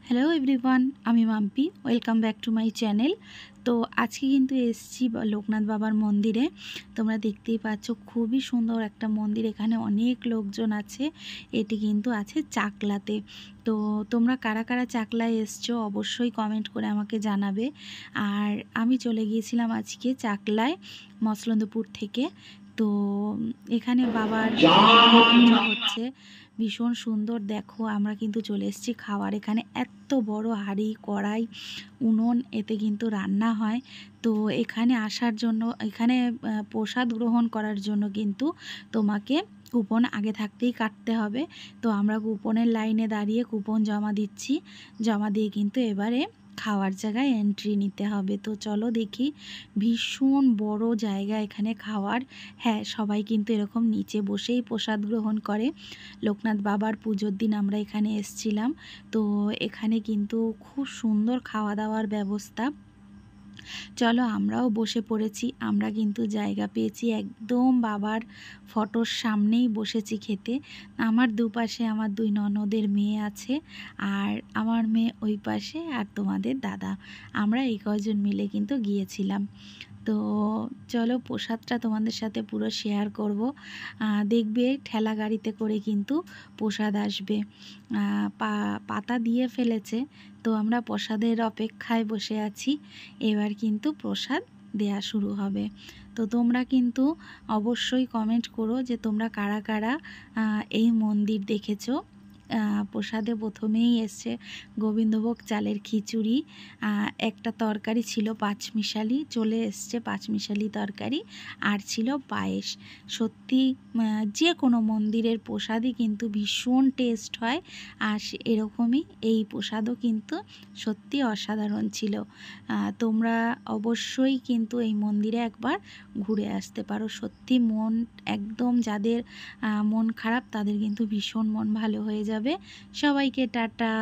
Hello everyone, আমি Mampi. Welcome back to my channel. তো আজকে কিন্তু এসেছি লোকনাথ বাবার মন্দিরে। তোমরা দেখতেই পাচ্ছ খুবই সুন্দর একটা মন্দির, এখানে অনেক লোকজন আছে। এটি কিন্তু আছে চাকলাতে। তো তোমরা কারা কারা চাকলায় এসছো অবশ্যই কমেন্ট করে আমাকে জানাবে। আর আমি চলে গিয়েছিলাম আজকে চাকলায় মসলন্দপুর থেকে। তো এখানে বাবার পূজা হচ্ছে, ভীষণ সুন্দর। দেখো আমরা কিন্তু চলে এসেছি খাওয়ার, এখানে এত বড় হাঁড়ি কড়াই উনুন, এতে কিন্তু রান্না হয়। তো এখানে আসার জন্য, এখানে প্রসাদ গ্রহণ করার জন্য কিন্তু তোমাকে কুপন আগে থাকতেই কাটতে হবে। তো আমরা কুপনের লাইনে দাঁড়িয়ে কুপন জমা দিচ্ছি, জমা দিয়ে কিন্তু এবারে খাওয়ার জায়গায় এন্ট্রি নিতে হবে। তো চলো দেখি, ভীষণ বড় জায়গা এখানে খাওয়ার। হ্যাঁ, সবাই কিন্তু এরকম নিচে বসেই প্রসাদ গ্রহণ করে। লোকনাথ বাবার পুজোর দিন আমরা এখানে এসছিলাম। তো এখানে কিন্তু খুব সুন্দর খাওয়া দাওয়ার ব্যবস্থা। চলো আমরাও বসে পড়েছি। আমরা কিন্তু জায়গা পেয়েছি একদম বাবার ফটোর সামনেই বসেছি খেতে। আমার দুপাশে আমার দুই ননদের মেয়ে আছে, আর আমার মেয়ে ওই পাশে, আর তোমাদের দাদা। আমরা এই কয়জন মিলে কিন্তু গিয়েছিলাম। তো চলো প্রসাদটা তোমাদের সাথে পুরো শেয়ার করব। দেখবে ঠেলা গাড়িতে করে কিন্তু প্রসাদ আসবে, পাতা দিয়ে ফেলেছে। তো আমরা প্রসাদের অপেক্ষায় বসে আছি, এবার কিন্তু প্রসাদ দেয়া শুরু হবে। তো তোমরা কিন্তু অবশ্যই কমেন্ট করো যে তোমরা কারা কারা এই মন্দির দেখেছো। প্রসাদে প্রথমেই এসছে গোবিন্দভোগ চালের খিচুড়ি, একটা তরকারি ছিল পাঁচমিশালি, চলে এসছে পাঁচমিশালি তরকারি, আর ছিল পায়েস। সত্যি যে কোনো মন্দিরের প্রসাদই কিন্তু ভীষণ টেস্ট হয়, আর এরকমই এই প্রসাদও কিন্তু সত্যি অসাধারণ ছিল। তোমরা অবশ্যই কিন্তু এই মন্দিরে একবার ঘুরে আসতে পারো। সত্যি মন একদম, যাদের মন খারাপ তাদের কিন্তু ভীষণ মন ভালো হয়ে যাবে। সবাইকে টাটা।